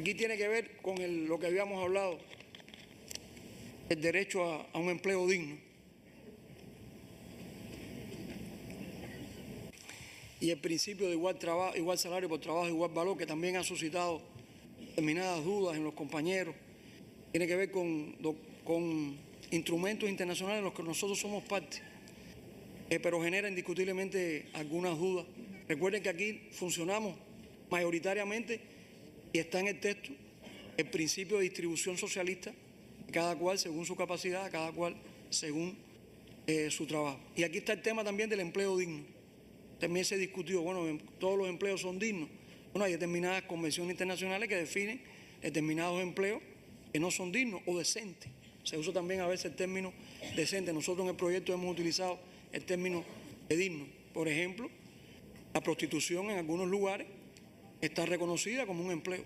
Aquí tiene que ver con lo que habíamos hablado, el derecho a un empleo digno. Y el principio de igual salario por trabajo, igual valor, que también ha suscitado determinadas dudas en los compañeros. Tiene que ver con instrumentos internacionales en los que nosotros somos parte, pero genera indiscutiblemente algunas dudas. Recuerden que aquí funcionamos mayoritariamente, y está en el texto, el principio de distribución socialista, cada cual según su capacidad, cada cual según su trabajo. Y aquí está el tema también del empleo digno. También se discutió, bueno, todos los empleos son dignos. Bueno, hay determinadas convenciones internacionales que definen determinados empleos que no son dignos o decentes. Se usa también a veces el término decente. Nosotros en el proyecto hemos utilizado el término de digno. Por ejemplo, la prostitución en algunos lugares está reconocida como un empleo.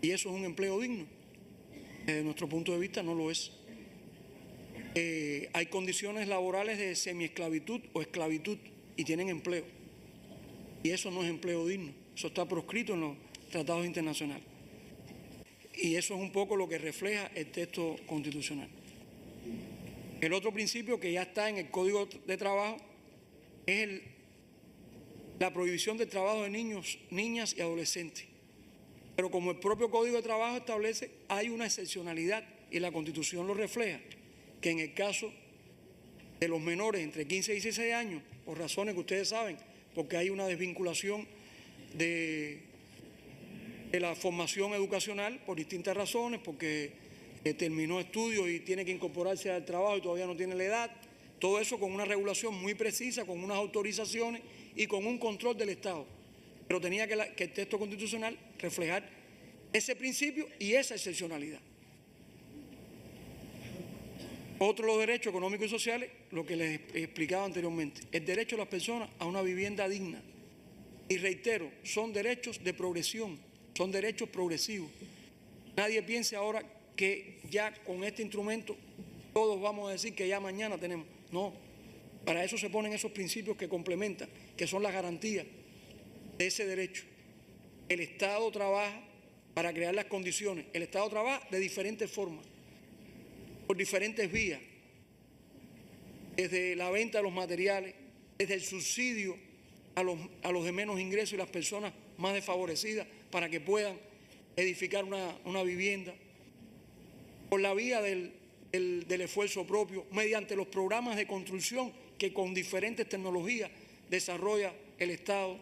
Y eso es un empleo digno. Desde nuestro punto de vista no lo es. Hay condiciones laborales de semiesclavitud o esclavitud y tienen empleo. Y eso no es empleo digno. Eso está proscrito en los tratados internacionales. Y eso es un poco lo que refleja el texto constitucional. El otro principio que ya está en el Código de Trabajo es la prohibición del trabajo de niños, niñas y adolescentes. Pero como el propio Código de Trabajo establece, hay una excepcionalidad y la Constitución lo refleja, que en el caso de los menores entre 15 y 16 años, por razones que ustedes saben, porque hay una desvinculación de la formación educacional por distintas razones, porque terminó estudios y tiene que incorporarse al trabajo y todavía no tiene la edad, todo eso con una regulación muy precisa, con unas autorizaciones y con un control del Estado. Pero tenía que el texto constitucional reflejar ese principio y esa excepcionalidad. Otro de los derechos económicos y sociales, lo que les explicaba anteriormente, el derecho de las personas a una vivienda digna. Y reitero, son derechos de progresión, son derechos progresivos. Nadie piense ahora que ya con este instrumento todos vamos a decir que ya mañana tenemos. No, para eso se ponen esos principios que complementan, que son las garantías de ese derecho. El Estado trabaja para crear las condiciones. El Estado trabaja de diferentes formas, por diferentes vías, desde la venta de los materiales, desde el subsidio a los de menos ingresos y las personas más desfavorecidas para que puedan edificar una vivienda, por la vía del esfuerzo propio, mediante los programas de construcción que con diferentes tecnologías desarrolla el Estado,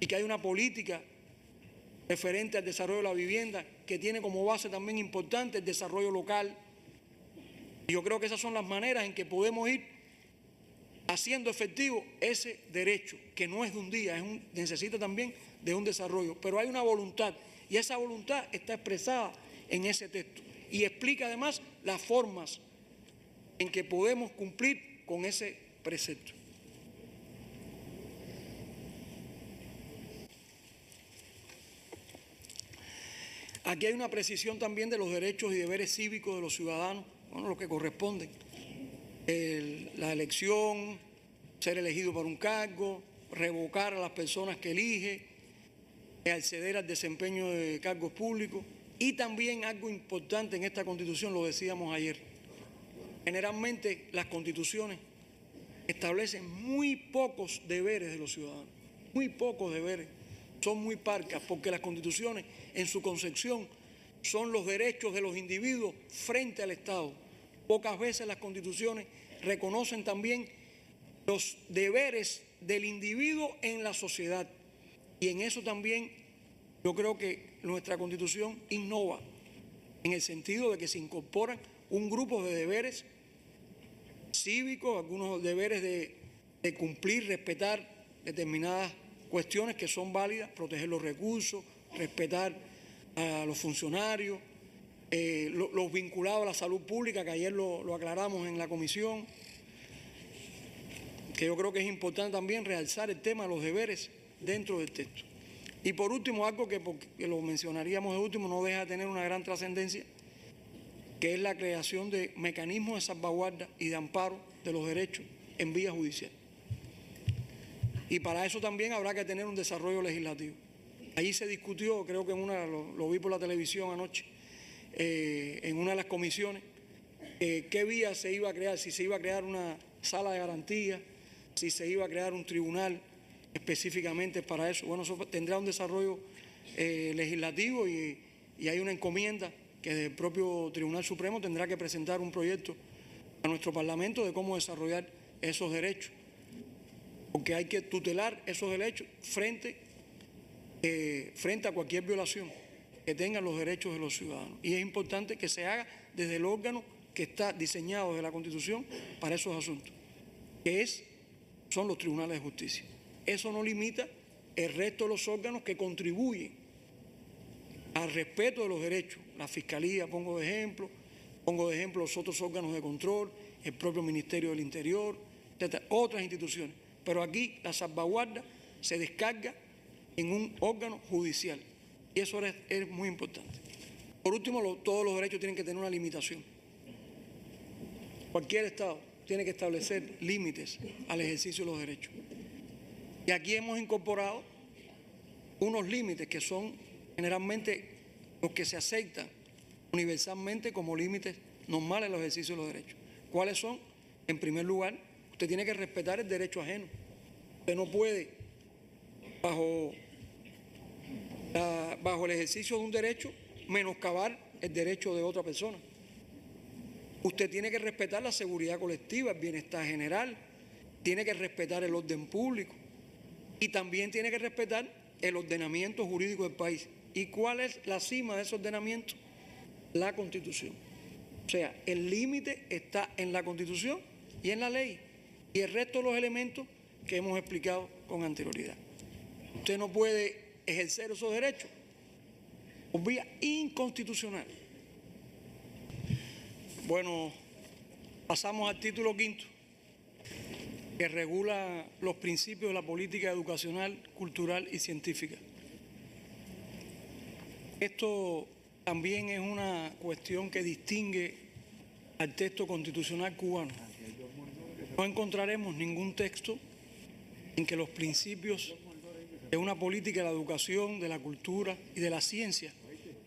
y que hay una política referente al desarrollo de la vivienda que tiene como base también importante el desarrollo local. Y yo creo que esas son las maneras en que podemos ir haciendo efectivo ese derecho, que no es de un día, necesita también de un desarrollo, pero hay una voluntad, y esa voluntad está expresada en ese texto, y explica además las formas en que podemos cumplir con ese precepto. Aquí hay una precisión también de los derechos y deberes cívicos de los ciudadanos, bueno, lo que corresponden. La elección, ser elegido para un cargo, revocar a las personas que elige, acceder al desempeño de cargos públicos, y también algo importante en esta Constitución, lo decíamos ayer, generalmente las constituciones establecen muy pocos deberes de los ciudadanos, muy pocos deberes, son muy parcas, porque las constituciones en su concepción son los derechos de los individuos frente al Estado. Pocas veces las constituciones reconocen también los deberes del individuo en la sociedad. Y en eso también yo creo que nuestra Constitución innova, en el sentido de que se incorporan un grupo de deberes cívicos, algunos deberes de cumplir, respetar determinadas cuestiones que son válidas, proteger los recursos, respetar a los funcionarios, los vinculados a la salud pública, que ayer lo aclaramos en la comisión, que yo creo que es importante también realzar el tema de los deberes dentro del texto. Y por último, algo que lo mencionaríamos de último, no deja de tener una gran trascendencia, que es la creación de mecanismos de salvaguarda y de amparo de los derechos en vía judicial. Y para eso también habrá que tener un desarrollo legislativo. Allí se discutió, creo que lo vi por la televisión anoche, en una de las comisiones, qué vía se iba a crear, si se iba a crear una sala de garantía, si se iba a crear un tribunal específicamente para eso. Bueno, eso tendrá un desarrollo legislativo y hay una encomienda que el propio Tribunal Supremo tendrá que presentar un proyecto a nuestro Parlamento de cómo desarrollar esos derechos, porque hay que tutelar esos derechos frente a cualquier violación que tengan los derechos de los ciudadanos. Y es importante que se haga desde el órgano que está diseñado desde la Constitución para esos asuntos, que son los tribunales de justicia. Eso no limita el resto de los órganos que contribuyen al respeto de los derechos. La Fiscalía, pongo de ejemplo los otros órganos de control, el propio Ministerio del Interior, etcétera, otras instituciones. Pero aquí la salvaguarda se descarga en un órgano judicial y eso es muy importante. Por último, todos los derechos tienen que tener una limitación. Cualquier Estado tiene que establecer límites al ejercicio de los derechos. Y aquí hemos incorporado unos límites que son generalmente los que se aceptan universalmente como límites normales en los ejercicios de los derechos. ¿Cuáles son? En primer lugar, usted tiene que respetar el derecho ajeno. Usted no puede, bajo el ejercicio de un derecho, menoscabar el derecho de otra persona. Usted tiene que respetar la seguridad colectiva, el bienestar general, tiene que respetar el orden público y también tiene que respetar el ordenamiento jurídico del país. ¿Y cuál es la cima de ese ordenamiento? La Constitución. O sea, el límite está en la Constitución y en la ley y el resto de los elementos que hemos explicado con anterioridad. Usted no puede ejercer esos derechos por vía inconstitucional. Bueno, pasamos al título quinto, que regula los principios de la política educacional, cultural y científica. Esto también es una cuestión que distingue al texto constitucional cubano. No encontraremos ningún texto en que los principios de una política de la educación, de la cultura y de la ciencia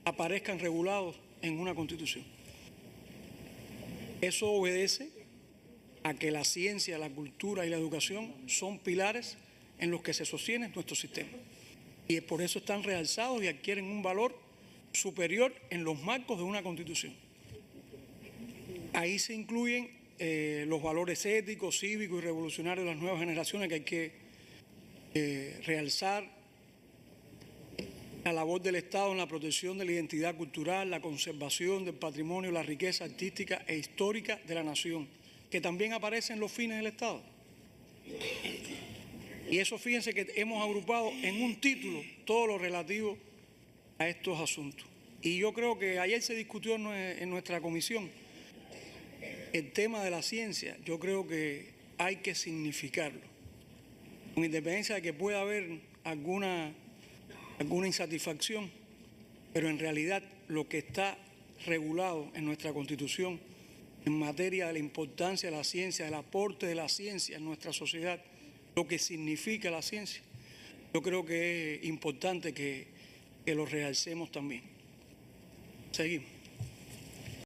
aparezcan regulados en una constitución. Eso obedece a que la ciencia, la cultura y la educación son pilares en los que se sostiene nuestro sistema. Y por eso están realzados y adquieren un valor superior en los marcos de una Constitución. Ahí se incluyen los valores éticos, cívicos y revolucionarios de las nuevas generaciones que hay que realzar, la labor del Estado en la protección de la identidad cultural, la conservación del patrimonio, la riqueza artística e histórica de la nación, que también aparecen los fines del Estado. Y eso, fíjense que hemos agrupado en un título todo lo relativo a estos asuntos. Y yo creo que ayer se discutió en nuestra comisión el tema de la ciencia. Yo creo que hay que significarlo, con independencia de que pueda haber alguna insatisfacción, pero en realidad lo que está regulado en nuestra Constitución en materia de la importancia de la ciencia, del aporte de la ciencia en nuestra sociedad, lo que significa la ciencia, yo creo que es importante que lo realcemos también. Seguimos.